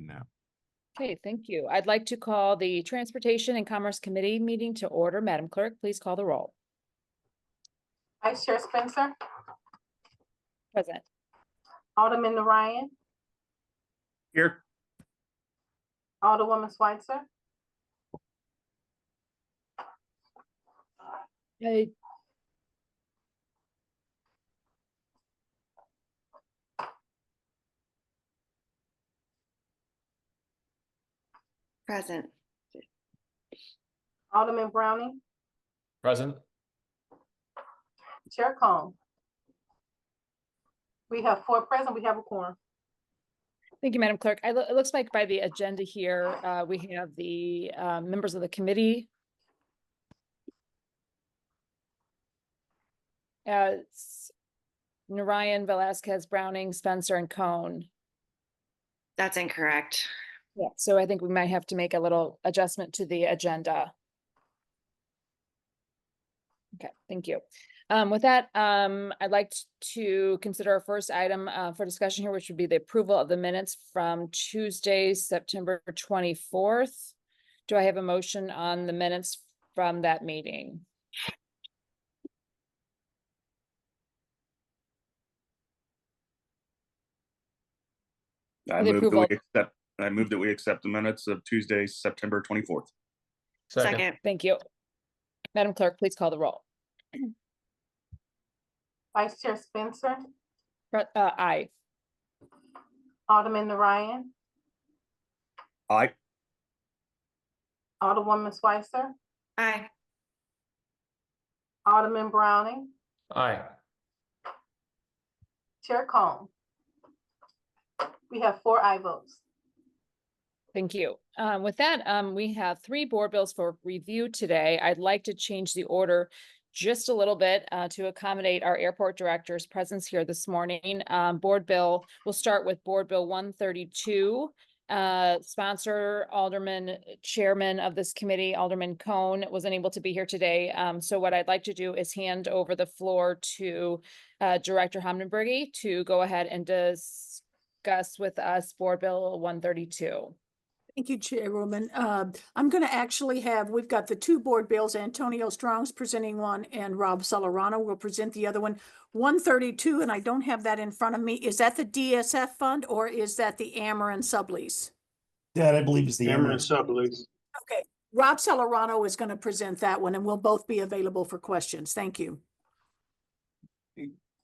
meeting now. Okay, thank you. I'd like to call the Transportation and Commerce Committee meeting to order. Madam Clerk, please call the roll. Vice Chair Spencer, Present. Alderman Ryan, Here. Alderwoman Schweitzer, Hey. Present. Alderman Browning, Present. Chair Combs. We have 4 present. We have a quorum. Thank you, Madam Clerk. It looks like by the agenda here, we have the members of the committee. Narayan, Velasquez, Browning, Spencer, and Cone. That's incorrect. Yeah, so I think we might have to make a little adjustment to the agenda. Okay, thank you. With that, I'd like to consider our first item for discussion here, which would be the approval of the minutes from Tuesday, September 24th. Do I have a motion on the minutes from that meeting? I move that we accept the minutes of Tuesday, September 24th. Second. Thank you. Madam Clerk, please call the roll. Vice Chair Spencer, Aye. Alderman Ryan, Aye. Alderwoman Schweitzer, Aye. Alderman Browning, Aye. Chair Combs. We have 4 aye votes. Thank you. With that, we have 3 board bills for review today. I'd like to change the order just a little bit to accommodate our airport director's presence here this morning. We'll start with Board Bill 132. Sponsor, Alderman, Chairman of this committee, Alderman Cone, was unable to be here today. So what I'd like to do is hand over the floor to Director Homdenbergy to go ahead and discuss with us Board Bill 132. Thank you, Chairwoman. I'm going to actually we've got the 2 board bills. Antonio Strong's presenting one and Rob Salarano will present the other one. 132, and I don't have that in front of me. Is that the DSF fund or is that the Ameren sublease? That I believe is the Ameren sublease. Okay, Rob Salarano is going to present that one and we'll both be available for questions. Thank you.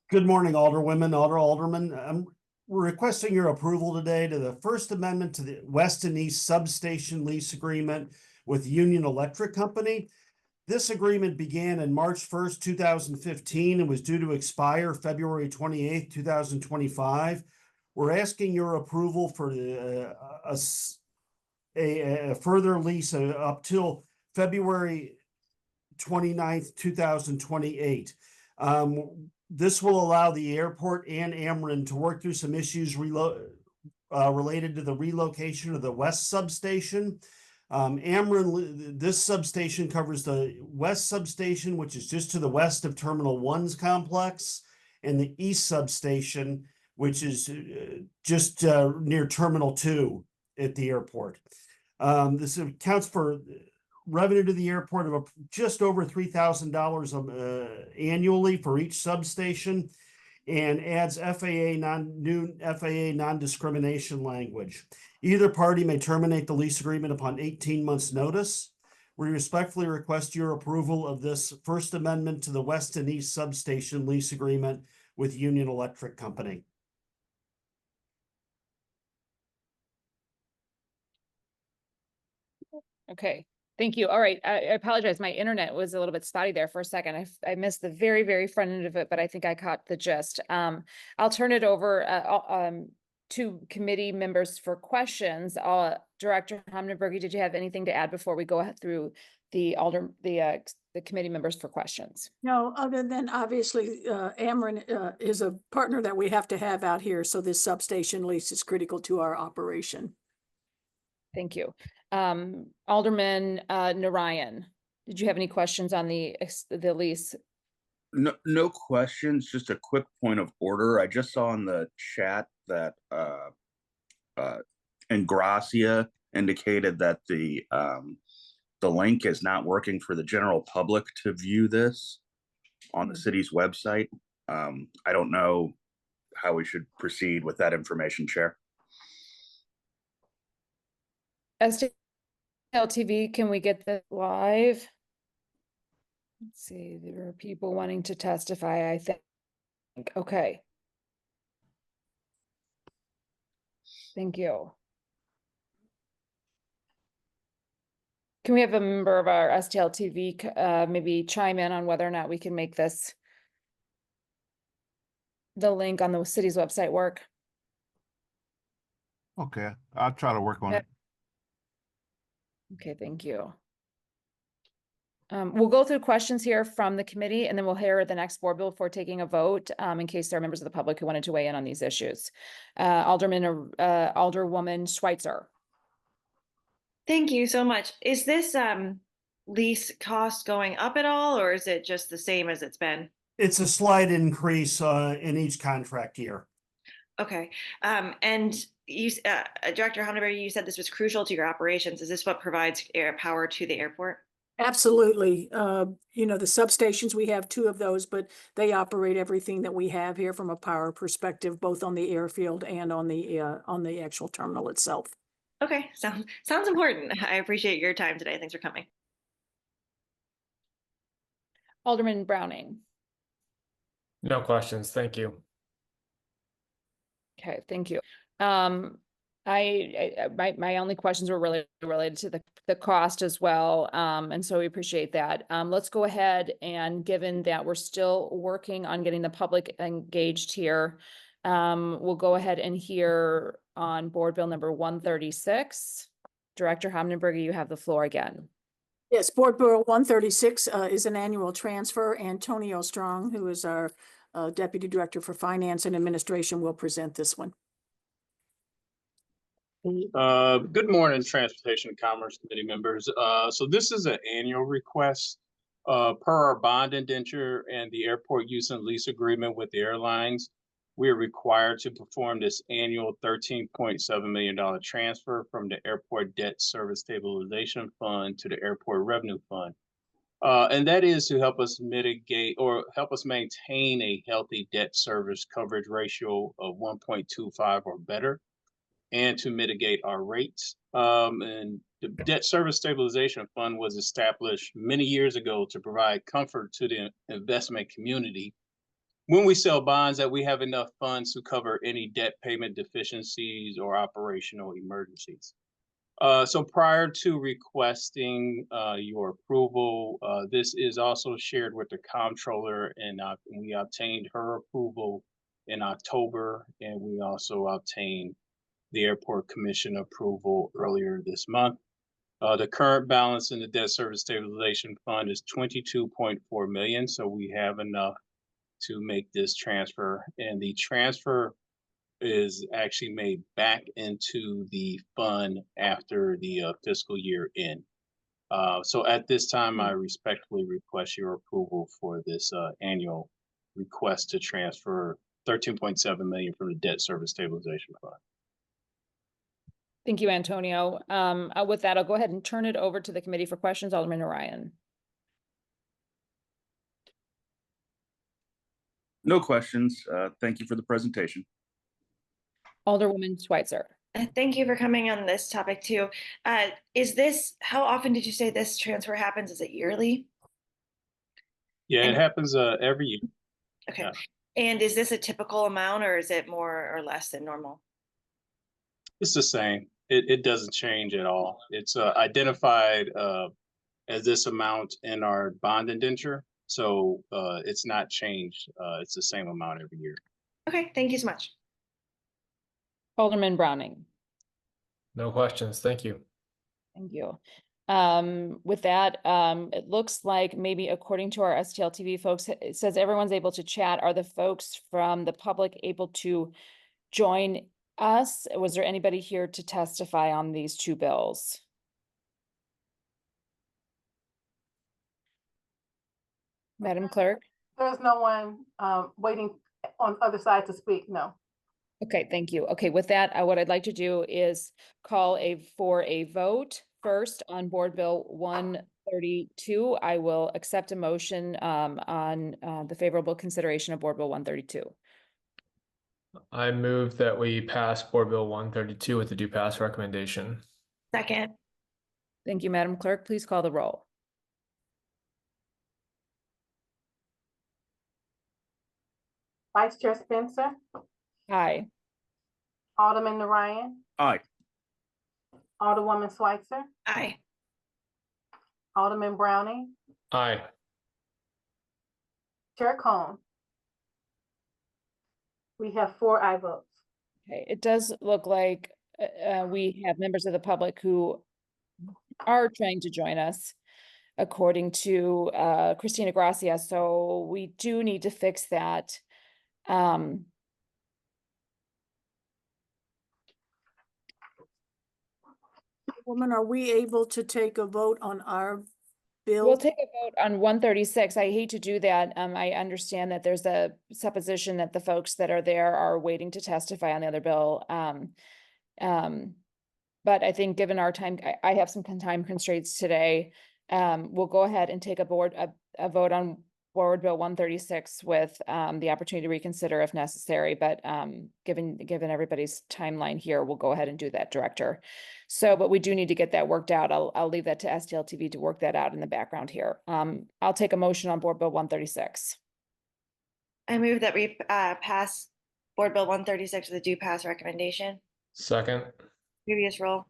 Good morning, Alderwomen, Alderman. We're requesting your approval today to the First Amendment to the West and East Substation Lease Agreement with Union Electric Company. This agreement began in March 1st, 2015 and was due to expire February 28th, 2025. We're asking your approval for a further lease up till February 29th, 2028. This will allow the airport and Ameren to work through some issues related to the relocation of the West Substation. Ameren, this substation covers the West Substation, which is just to the west of Terminal 1's complex, and the East Substation, which is just near Terminal 2 at the airport. This accounts for revenue to the airport of just over $3,000 annually for each substation, and adds new FAA non-discrimination language. Either party may terminate the lease agreement upon 18 months' notice. We respectfully request your approval of this First Amendment to the West and East Substation lease agreement with Union Electric Company. Okay. Thank you. All right. I apologize. My internet was a little bit spotty there for a second. I missed the very, very front end of it, but I think I caught the gist. I'll turn it over to committee members for questions. Director Homdenbergy, did you have anything to add before we go through the committee members for questions? No, other than obviously Ameren is a partner that we have to have out here. So this substation lease is critical to our operation. Thank you. Alderman Narayan, did you have any questions on the lease? No questions. Just a quick point of order. I just saw in the chat that Gracia indicated that the link is not working for the general public to view this on the city's website. I don't know how we should proceed with that information, Chair. STL can we get this live? Let's see, there are people wanting to testify, I think. Okay. Thank you. Can we have a member of our STL maybe chime in on whether or not we can make this the link on the city's website work? Okay, I'll try to work on Okay. it. Okay, thank you. We'll go through questions here from the committee and then we'll hear the next board bill before taking a vote, in case there are members of the public who wanted to weigh in on these issues. Alderwoman Schweitzer. Thank you so much. Is this lease cost going up at all, or is it just the same as it's been? It's a slight increase in each contract year. Okay. And you, Director Homenberg, you said this was crucial to your operations. Is this what provides air power to the airport? Absolutely. You know, the substations, we have 2 of those, but they operate everything that we have here from a power perspective, both on the airfield and on the actual terminal itself. Okay, sounds important. I appreciate your time today. Thanks for coming. Alderman Browning. No questions. Thank you. Okay, thank you. My only questions were really related to the cost as well. And so we appreciate that. Let's go ahead and given that we're still working on getting the public engaged here, we'll go ahead and hear on board bill number 136. Director Homenberg, you have the floor again. Yes, Board Bill 136 is an annual transfer. Antonio Strong, who is our Deputy Director for Finance and Administration, will present this one. Good morning, Transportation and Commerce Committee members. So this is an annual request per our bond indenture and the airport use and lease agreement with the airlines. We are required to perform this annual $13.7 million transfer from the Airport Debt Service Stabilization Fund to the Airport Revenue Fund. And that is to help us mitigate or help us maintain a healthy debt service coverage ratio of 1.25 or better, and to mitigate our rates. And the Debt Service Stabilization Fund was established many years ago to provide comfort to the investment community when we sell bonds, that we have enough funds to cover any debt payment deficiencies or operational emergencies. So prior to requesting your approval, this is also shared with the comptroller, and we obtained her approval in October, and we also obtained the Airport Commission approval earlier this month. The current balance in the Debt Service Stabilization Fund is $22.4 million, so we have enough to make this transfer, and the transfer is actually made back into the fund after the fiscal year end. So at this time, I respectfully request your approval for this annual request to transfer $13.7 million from the Debt Service Stabilization Fund. Thank you, Antonio. With that, I'll go ahead and turn it over to the committee for questions. Alderman Orion. No questions. Thank you for the presentation. Alderwoman Schweitzer. Thank you for coming on this topic too. How often did you say this transfer happens? Is it yearly? Yeah, it happens every year. Okay. Yeah. And is this a typical amount, or is it more or less than normal? It's the same. It doesn't change at all. It's identified as this amount in our bond indenture. So it's not changed. It's the same amount every year. Okay, thank you so much. Alderman Browning. No questions. Thank you. Thank you. With that, it looks like maybe according to our STL TV folks, it says everyone's able to chat. Are the folks from the public able to join us? Was there anybody here to testify on these 2 bills? Madam Clerk? There's no one waiting on the other side to speak, no. Okay, thank you. Okay, with that, what I'd like to do is call for a vote first on Board Bill 132. I will accept a motion on the favorable consideration of Board Bill 132. I move that we pass Board Bill 132 with the do pass recommendation. Second. Thank you, Madam Clerk. Please call the roll. Vice Chair Spencer, Aye. Alderman Ryan, Aye. Alderwoman Switzer, Aye. Alderman Browning, Aye. Chair Combs. We have 4 aye votes. Okay, it does look like we have members of the public who are trying to join us, according to Christina Gracia, so we do need to fix that. Woman, are we able to take a vote on our bill? We'll take a vote on 136. I hate to do that. I understand that there's a supposition that the folks that are there are waiting to testify on the other bill. But I think given our time, I have some time constraints today. We'll go ahead and take a vote on Board Bill 136 with the opportunity to reconsider if necessary. But given everybody's timeline here, we'll go ahead and do that, Director. So, but we do need to get that worked out. I'll leave that to STLTV to work that out in the background here. I'll take a motion on Board Bill 136. I move that we pass Board Bill 136 with a do pass recommendation. Second. Previous roll.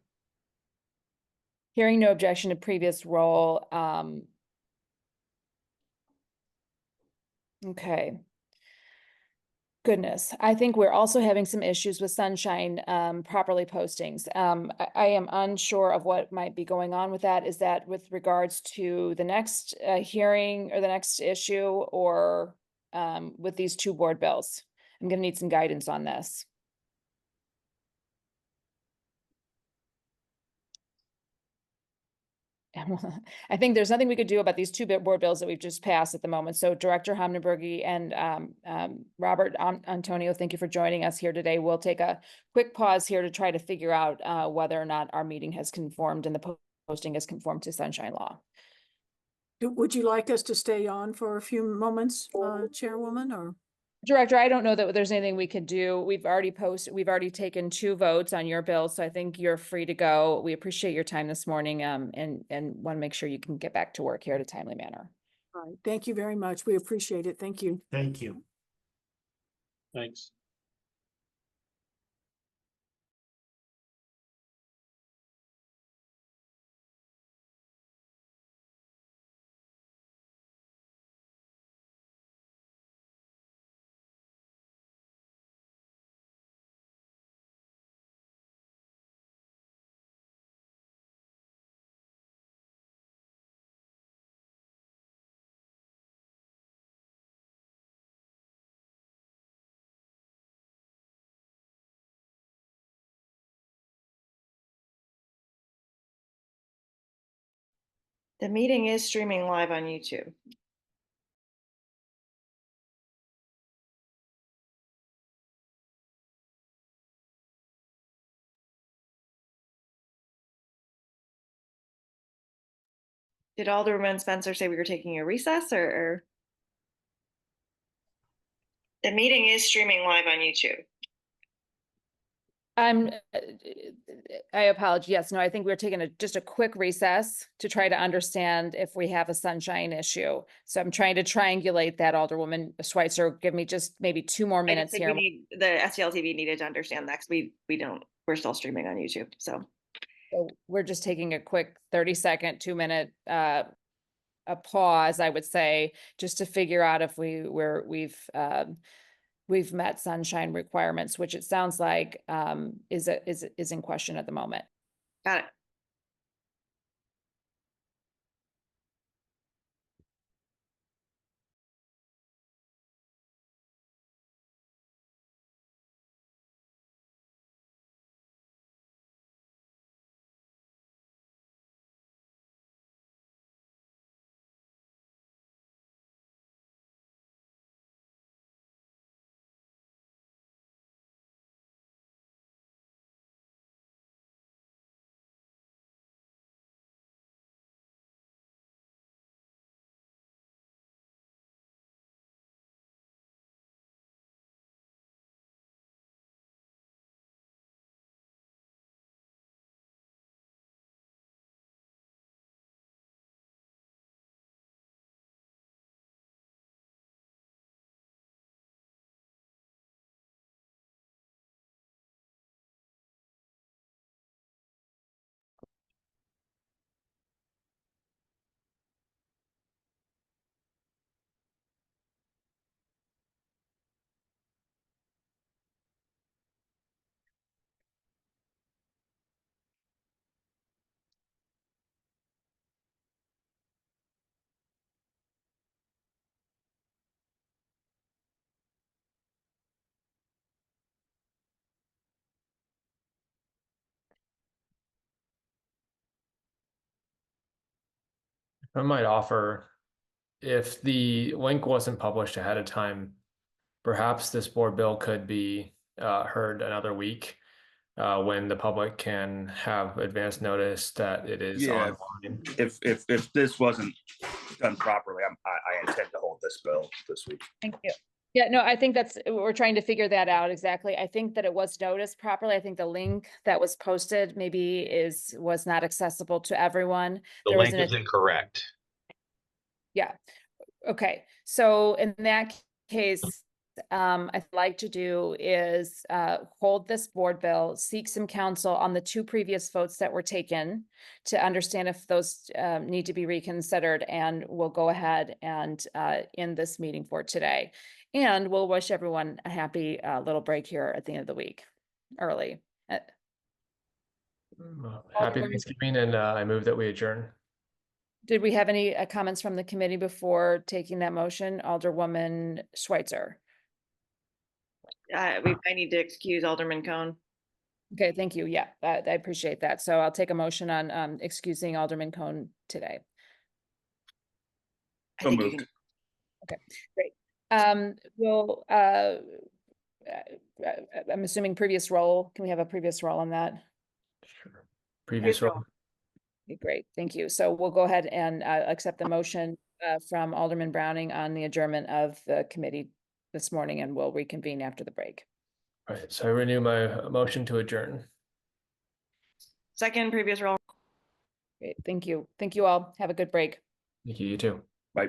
Hearing no objection to previous roll. Okay. Goodness, I think we're also having some issues with Sunshine properly postings. I am unsure of what might be going on with that. Is that with regards to the next hearing or the next issue, or with these 2 board bills? I'm gonna need some guidance on this. I think there's nothing we could do about these 2 board bills that we've just passed at the moment. So Director Hamdenbergy and Robert Antonio, thank you for joining us here today. We'll take a quick pause here to try to figure out whether or not our meeting has conformed and the posting has conformed to Sunshine Law. Would you like us to stay on for a few moments, Chairwoman, or? Director, I don't know that there's anything we could do. We've already taken 2 votes on your bill, so I think you're free to go. We appreciate your time this morning, and want to make sure you can get back to work here in a timely manner. All right, thank you very much. We appreciate it. Thank you. Thank you. Thanks. The meeting is streaming live on YouTube. Did Alderman Spencer say we were taking a recess or? The meeting is streaming live on YouTube. I apologize. Yes, no, I think we're taking just a quick recess to try to understand if we have a sunshine issue. So I'm trying to triangulate that, Alderwoman Schweitzer. Give me just maybe 2 more I just minutes think here. the STLTV needed to understand that because we're still streaming on YouTube. So So we're just taking a quick 30-second, 2-minute a pause, I would say, just to figure out if we've met sunshine requirements, which it sounds like is in question at the moment. got it. I might offer, if the link wasn't published ahead of time, perhaps this board bill could be heard another week when the public can have advance notice that it is Yeah. online. If this wasn't done properly, I intend to hold this bill this week. Thank you. Yeah, no, I think we're trying to figure that out exactly. I think that it was noticed properly. I think the link that was posted maybe was not accessible to everyone. The There was link is incorrect. Yeah. Okay. So in that case, I'd like to do is hold this board bill, seek some counsel on the two previous votes that were taken to understand if those need to be reconsidered, and we'll go ahead and end this meeting for today. And we'll wish everyone a happy little break here at the end of the week, early. Happy Thanksgiving, and I move that we adjourn. Did we have any comments from the committee before taking that motion? Alderwoman Schweitzer. I need to excuse Alderman Cone. Okay, thank you. Yeah, I appreciate that. So I'll take a motion on excusing Alderman Cone today. I So think you moved. can- Okay, great. We'll, I'm assuming previous role. Can we have a previous role on that? Sure. Previous Previous role. Okay, great, thank you. So we'll go ahead and accept the motion from Alderman Browning on the adjournment of the committee this morning, and we'll reconvene after the break. All right, so I renew my motion to adjourn. Second, previous role. Great, thank you. Thank you all. Have a good break. Thank you, you too. Bye.